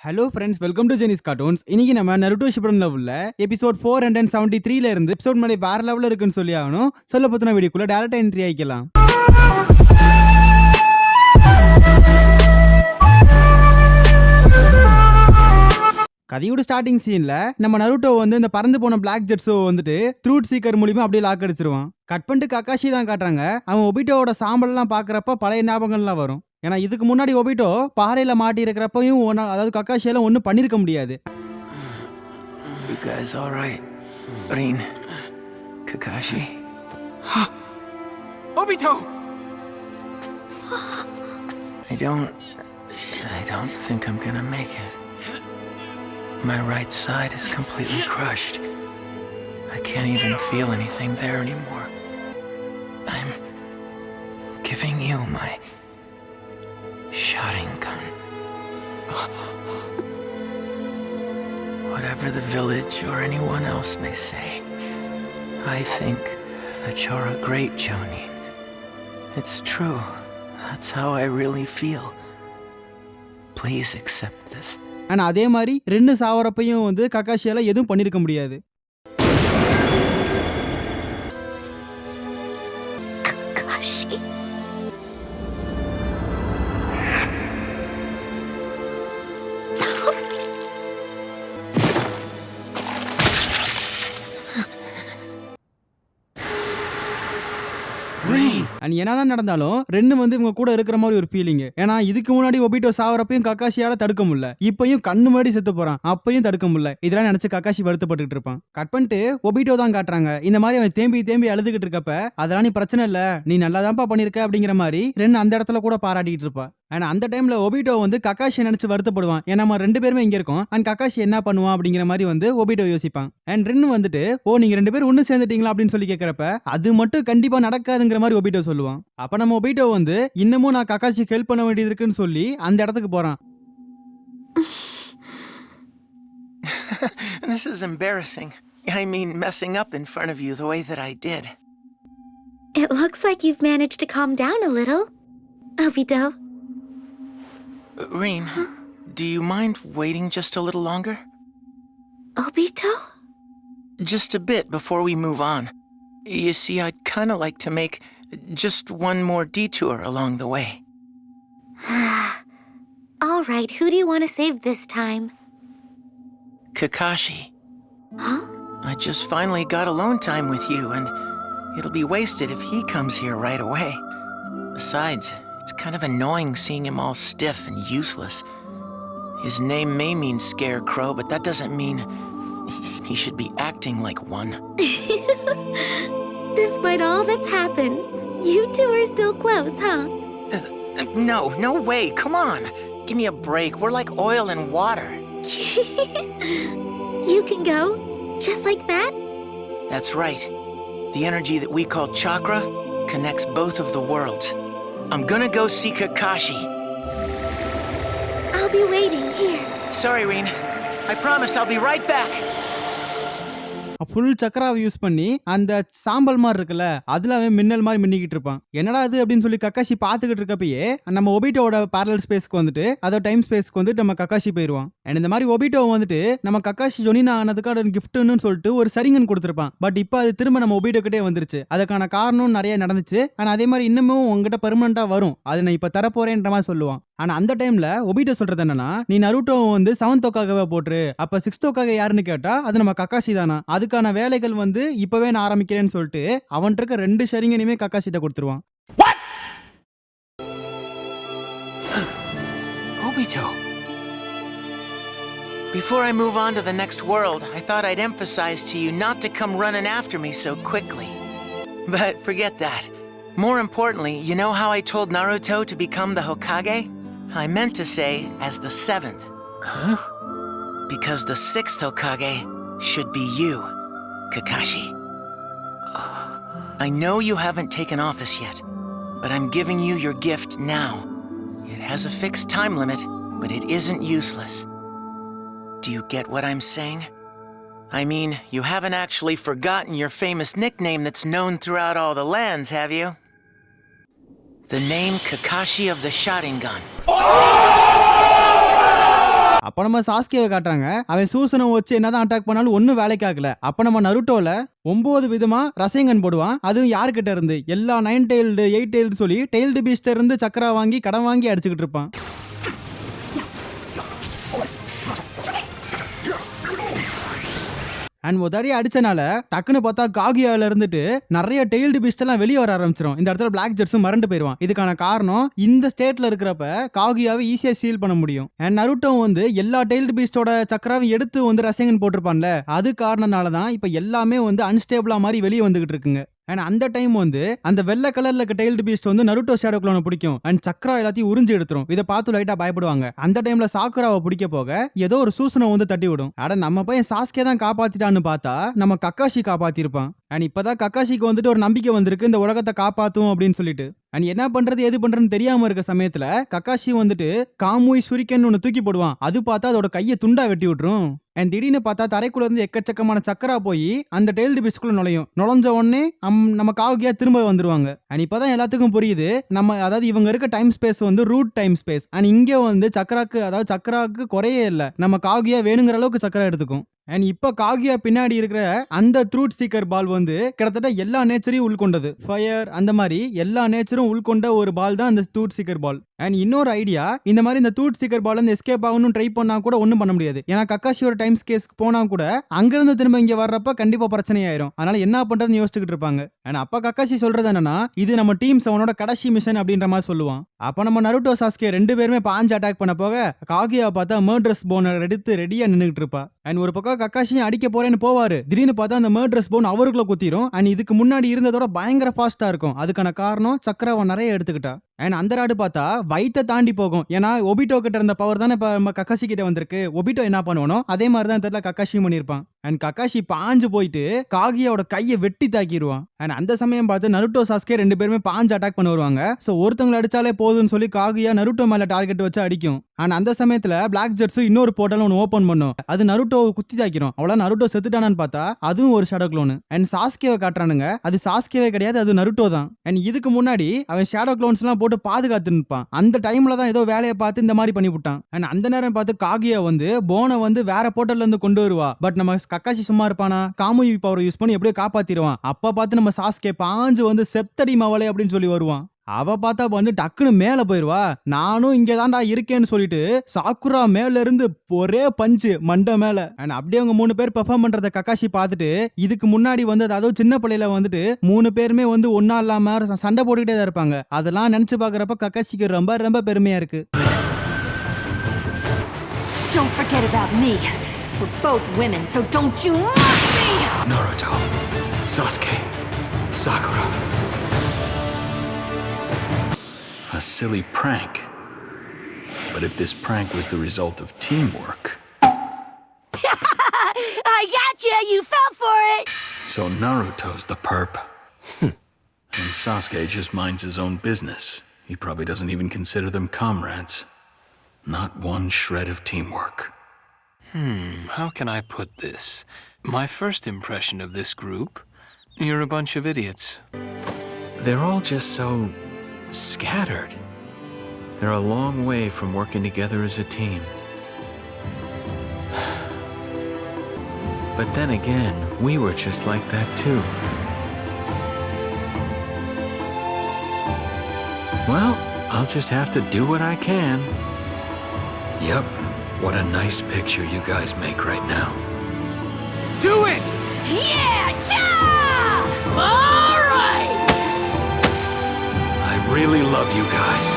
Hello friends, welcome to ஜெனிஸ் cartoons. இன்னைக்கு நம்ம நருட்டோ ஷிப்புடன்ல உள்ள எபிசோட் 473ல இருந்து எபிசோட் மேலே வேற லெவலில் இருக்குன்னு சொல்லி ஆகணும். சொல்ல பத்தின வீடியோக்குள்ள டேரக்டா என்ட்ரி ஆகிக்கலாம். கதையோட ஸ்டார்டிங் சீன்ல நம்ம நருட்டோ வந்து இந்த பறந்து போன பிளாக் ஜெட்ஸோ வந்துட்டு த்ரூட் சீக்கர் மூலியமா அப்படியே லாக் அடிச்சிருவான். கட் பண்ணிட்டு கக்காஷி தான் காட்டுறாங்க. அவன் ஒபிட்டோவோட சாம்பல்லாம் பாக்குறப்ப பழைய ஞாபகங்கள்லாம் வரும். ஏன்னா இதுக்கு முன்னாடி ஒபிட்டோ பாறையில மாட்டி இருக்கிறப்பையும் அதாவது கக்காஷியெல்லாம் ஒன்றும் பண்ணிருக்க முடியாது. You guys all right? Rin, Kakashi? Obito! I don't think I'm gonna make it. My right side is completely crushed. I can't even feel anything there anymore. I'm giving you my Sharingan. Whatever the village or anyone else may say, I think that you're a great Jonin. It's true. That's how I really feel. Please accept this. ஆனா அதே மாதிரி ரெண்டு சாவரப்பையும் வந்து கக்காஷியால எதுவும் பண்ணிருக்க முடியாது. Kakashi. And என்னதான் நடந்தாலும் ரெண்டு வந்து இவங்க கூட இருக்கிற மாதிரி ஒரு ஃபீலிங். ஏன்னா இதுக்கு முன்னாடி ஒபிட்டோ சாவரப்பையும் கக்காஷியால தடுக்க முடியல, இப்பயும் கண்ணு முன்னாடி செத்து போறான், அப்பயும் தடுக்க முடியல. இதெல்லாம் நினைச்சு கக்காஷி வருத்தப்பட்டு இருப்பான். கட் பண்ணிட்டு ஒபிட்டோ தான் காட்டுறாங்க. இந்த மாதிரி அவன் தேம்பி அழுதுகிட்டு இருக்கப்ப அதெல்லாம் நீ பிரச்சனை இல்ல, நீ நல்லாதான்ப்பா பண்ணிருக்க அப்படிங்கிற மாதிரி ரெண்டு அந்த இடத்துல கூட பாராட்டிட்டு இருப்பா. அண்ட் அந்த டைம்ல ஒபிட்டோ வந்து கக்காஷி நினைச்சு வருத்தப்படுவான். ஏன்னா நம்ம ரெண்டு பேருமே இங்க இருக்கோம், அண்ட் கக்காஷி என்ன பண்ணுவான் அப்படிங்கிற மாதிரி வந்து ஒபிட்டோ யோசிப்பான். அண்ட் ரென்னு வந்துட்டு நீங்க ரெண்டு பேரும் ஒண்ணு சேர்ந்துட்டீங்களா அப்படின்னு சொல்லி கேட்கறப்ப அது மட்டும் கண்டிப்பா நடக்காதுங்கிற மாதிரி ஒபிட்டோ சொல்லுவான். அப்ப நம்ம ஒபிட்டோ வந்து இன்னமும் நான் கக்காஷிக்கு ஹெல்ப் பண்ண வேண்டியது இருக்குன்னு சொல்லி அந்த இடத்துக்கு போறான். This is embarrassing. I mean, messing up in front of you the way that I did. It looks like you've managed to calm down a little, Obito. Rin, do you mind waiting just a little longer? Obito? Just a bit before we move on. You see, I'd kind of like to make just one more detour along the way. All right, who do you want to save this time? Kakashi. Huh? I just finally got alone time with you, and it'll be wasted if he comes here right away. Besides, it's kind of annoying seeing him all stiff and useless. His name may mean Scarecrow, but that doesn't mean he should be acting like one. Despite all that's happened, you two are still close, huh? No way, come on. Give me a break, we're like oil and water. You can go, just like that? That's right. The energy that we call chakra connects both of the worlds. I'm gonna go see Kakashi. I'll be waiting here. Sorry, Rin. I promise I'll be right back. Full சக்கராவை use பண்ணி அந்த சாம்பல் மாதிரி இருக்குல்ல அதுல அவன் மின்னல் மாதிரி மின்னிக்கிட்டு இருப்பான். என்னடா அது அப்படின்னு சொல்லி கக்காஷி பாத்துக்கிட்டு இருக்கப்பயே நம்ம ஒபிட்டோட பேரலல் ஸ்பேஸ்க்கு வந்துட்டு அதோட டைம் ஸ்பேஸ்க்கு வந்துட்டு நம்ம கக்காஷி போயிருவான். அண்ட் இந்த மாதிரி ஒபிட்டோ வந்துட்டு நம்ம கக்காஷி ஜொனினா ஆனதுக்கான கிஃப்ட்னு சொல்லிட்டு ஒரு சரிங்கன் கொடுத்துருப்பான். பட் இப்போ அது திரும்ப நம்ம ஒபிட்டோ கிட்டே வந்துருச்சு. அதுக்கான காரணம் நிறைய நடந்துச்சு. ஆனா அதே மாதிரி இன்னமும் உங்ககிட்ட பெர்மனண்டா வரும், அதை நான் இப்ப தரப்போறேன்ற மாதிரி சொல்லுவான். ஆனா அந்த டைம்ல ஒபிட்டோ சொல்றது என்னன்னா, நீ நருட்டோ வந்து 7th ஹோக்காகவே போட்டுரு, அப்ப 6th ஹோக்காக யாருன்னு கேட்டா அது நம்ம கக்காஷி தானா, அதுக்கான வேலைகள் வந்து இப்பவே நான் ஆரம்பிக்கிறேன்னு சொல்லிட்டு அவன் இருக்க ரெண்டு ஷரிங்கனையுமே கக்காஷிட்ட கொடுத்துருவான். Obito. Before I move on to the next world, I thought I'd emphasize to you not to come running after me so quickly. But forget that. More importantly, you know how I told Naruto to become the Hokage? I meant to say as the 7th. Huh? Because the 6th Hokage should be you, Kakashi. I know you haven't taken office yet, but I'm giving you your gift now. It has a fixed time limit, but it isn't useless. Do you get what I'm saying? I mean, you haven't actually forgotten your famous nickname that's known throughout all the lands, have you? The name Kakashi of the Sharingan. அப்ப நம்ம சாஸ்கேவை காட்டுறாங்க. அவன் சூசனை வச்சு என்னதான் attack பண்ணாலும் ஒன்னும் வேலைக்கு ஆகல. அப்ப நம்ம நருட்டோல 9 விதமா ரசேங்கன் போடுவான். அதுவும் யாருக்கிட்ட இருந்து? எல்லா 9 டெயில்டு 8 டெயில்டு சொல்லி டெயில்டு பீஸ்ட இருந்து சக்கரா வாங்கி கடன் வாங்கி அடிச்சுக்கிட்டு இருப்பான். அண்ட் உதறி அடிச்சனால டக்குன்னு பார்த்தா காகியால இருந்துட்டு நிறைய டெயில்டு பீஸ்ட் எல்லாம் வெளியே வர ஆரம்பிச்சிடும். இந்த இடத்துல பிளாக் ஜெட்ஸும் மறந்து போயிருவான். இதுக்கான காரணம் இந்த ஸ்டேட்ல இருக்கிறப்ப காகியாவை ஈஸியா சீல் பண்ண முடியும். அண்ட் நருட்டோ வந்து எல்லா டெயில்டு பீஸ்டோட சக்கராவை எடுத்து வந்து ரசேங்கன் போட்டிருப்பான்ல, அது காரணனால தான் இப்ப எல்லாமே வந்து அன்ஸ்டேபிளா மாதிரி வெளியே வந்துகிட்டு இருக்குங்க. அண்ட் அந்த டைம் வந்து அந்த வெள்ளை கலர்ல இருக்க டெயில்டு பீஸ்ட் வந்து நருட்டோ ஷேடோ க்ளோனை பிடிக்கும். அண்ட் சக்ரா எல்லாத்தையும் உறிஞ்சு எடுத்துரும். இதை பார்த்து லைட்டா பயப்படுவாங்க. அந்த டைம்ல சாக்குராவை பிடிக்க போக ஏதோ ஒரு சூசனை வந்து தட்டி விடும். அட நம்ம பையன் சாஸ்கே தான் காப்பாத்திட்டான்னு பார்த்தா நம்ம கக்காஷி காப்பாத்திருப்பான். அண்ட் இப்பதான் கக்காஷிக்கு வந்துட்டு ஒரு நம்பிக்கை வந்திருக்கு இந்த உலகத்தை காப்பாத்தும் அப்படின்னு சொல்லிட்டு. அண்ட் என்ன பண்றது எது பண்றதுன்னு தெரியாம இருக்க சமயத்துல கக்காஷி வந்துட்டு காமுய் சுரிக்கன் ஒன்னு தூக்கி போடுவான். அது பார்த்தா அதோட கையை துண்டா வெட்டி விட்டுரும். அண்ட் திடீர்னு பார்த்தா தரைக்குள்ள இருந்து எக்கச்சக்கமான சக்கரா போய் அந்த டெயில்டு பீஸ்க்குள்ள நுழைஞ்ச உடனே நம்ம காகியா திரும்ப வந்துருவாங்க. அண்ட் இப்பதான் எல்லாத்துக்கும் புரியுது நம்ம அதாவது இவங்க இருக்க டைம் ஸ்பேஸ் வந்து ரூட் டைம் ஸ்பேஸ். அண்ட் இங்க வந்து சக்கராக்கு குறையே இல்லை. நம்ம காகியா வேணுங்கிற அளவுக்கு சக்கரா எடுத்துக்கும். அண்ட் இப்ப காகியா பின்னாடி இருக்கிற அந்த த்ரூட் சீக்கர் பால் வந்து கிட்டத்தட்ட எல்லா நேச்சரையும் உள்கொண்டது. ஃபயர் அந்த மாதிரி எல்லா நேச்சரும் உள்கொண்ட ஒரு பால் தான் அந்த த்ரூட் சீக்கர் பால். அண்ட் இன்னொரு ஐடியா, இந்த மாதிரி இந்த த்ரூட் சீக்கர் பால் வந்து எஸ்கேப் ஆகணும் ட்ரை பண்ணா கூட ஒன்றும் பண்ண முடியாது. ஏன்னா கக்காஷியோட டைம் ஸ்கேஸ்க்கு போனா கூட அங்கிருந்து திரும்ப இங்க வர்றப்ப கண்டிப்பா பிரச்சனையாயிரும். அதனால என்ன பண்றதுன்னு யோசிச்சுக்கிட்டு இருப்பாங்க. அண்ட் அப்ப கக்காஷி சொல்றது என்னன்னா, இது நம்ம டீம் 7ஓட கடைசி மிஷன் அப்படின்ற மாதிரி சொல்லுவான். அப்ப நம்ம நருட்டோ சாஸ்கே 2 பேருமே பாஞ்சு அட்டாக் பண்ண போக காகியா பார்த்தா மர்டரஸ் போனை எடுத்து ரெடியா நின்னுட்டு இருப்பா. அண்ட் ஒரு பக்கம் கக்காஷியும் அடிக்க போறேன்னு போவாரு. திடீர்னு பார்த்தா அந்த மர்டரஸ் போன் அவருக்குள்ள குத்திரும். அண்ட் இதுக்கு முன்னாடி இருந்ததோட பயங்கர ஃபாஸ்டா இருக்கும். அதுக்கான காரணம் சக்கராவை நிறைய எடுத்துக்கிட்டா. அண்ட் அந்த ராடு பார்த்தா வயித்தை தாண்டி போகும். ஏன்னா ஒபிட்டோ கிட்ட இருந்த பவர் தானே இப்ப நம்ம கக்காஷி கிட்ட வந்திருக்கு. ஒபிட்டோ என்ன பண்ணுவானோ அதே மாதிரி தான் தெரியல கக்காஷி பண்ணிருப்பான். அண்ட் கக்காஷி பாஞ்சு போயிட்டு காகியாவோட கையை வெட்டி தாக்கிடுவான். அண்ட் அந்த சமயம் பார்த்து நருட்டோ சாஸ்கே 2 பேருமே பாஞ்சு அட்டாக் பண்ண வருவாங்க. சோ ஒருத்தவங்களை அடிச்சாலே போதும்னு சொல்லி காகியா நருட்டோ மேல டார்கெட் வச்சு அடிக்கும். அண்ட் அந்த சமயத்துல பிளாக் ஜெட்ஸ் இன்னொரு போர்ட்டல் ஒன்னு ஓபன் பண்ணும். அது நருட்டோ குத்தி தாக்கிரும். அவ்வளவு நருட்டோ செத்துட்டானான்னு பார்த்தா அதுவும் ஒரு ஷேடோ க்ளோன். அண்ட் சாஸ்கேவை காட்டுறானுங்க. அது சாஸ்கேவே கிடையாது, அது நருட்டோ தான். அண்ட் இதுக்கு முன்னாடி அவன் ஷேடோ க்ளோன்ஸ் எல்லாம் போட்டு பாதுகாத்து நிற்பான். அந்த டைம்ல தான் ஏதோ வேலையை பார்த்து இந்த மாதிரி பண்ணி விட்டான். அண்ட் அந்த நேரம் பார்த்து காகியா வந்து போனை வந்து வேற போர்ட்டல்ல இருந்து கொண்டு வருவா. பட் நம்ம கக்காஷி சும்மா இருப்பானா, காமுயி பவர் யூஸ் பண்ணி எப்படியோ காப்பாத்திடுவான். அப்ப பார்த்து நம்ம சாஸ்கே பாஞ்சு வந்து செத்தடி மவளை அப்படின்னு சொல்லி வருவான். அவ பார்த்தா வந்து டக்குன்னு மேல போயிருவா. நானும் இங்க தான்டா இருக்கேன்னு சொல்லிட்டு சாக்குரா மேல இருந்து ஒரே பஞ்சு மண்டை மேல. அண்ட் அப்படியே அவங்க 3 பேர் பெர்ஃபார்ம் பண்றத கக்காஷி பார்த்துட்டு இதுக்கு முன்னாடி வந்து அதாவது சின்ன பிள்ளையில வந்துட்டு 3 பேருமே வந்து ஒன்னா இல்லாம சண்டை போட்டுக்கிட்டே தான் இருப்பாங்க. அதெல்லாம் நினைச்சு பாக்குறப்ப கக்காஷிக்கு ரொம்ப ரொம்ப பெருமையா இருக்கு. Don't forget about me. We're both women, so don't you mock me! Naruto, Sasuke, Sakura. A silly prank. But if this prank was the result of teamwork... I gotcha! You fell for it! So Naruto's the perp. And Sasuke just minds his own business. He probably doesn't even consider them comrades. Not one shred of teamwork. How can I put this? My first impression of this group, you're a bunch of idiots. They're all just so scattered. They're a long way from working together as a team. But then again, we were just like that too. Well, I'll just have to do what I can. Yep, what a nice picture you guys make right now. Do it! Yeah! Cha! All right! I really love you guys.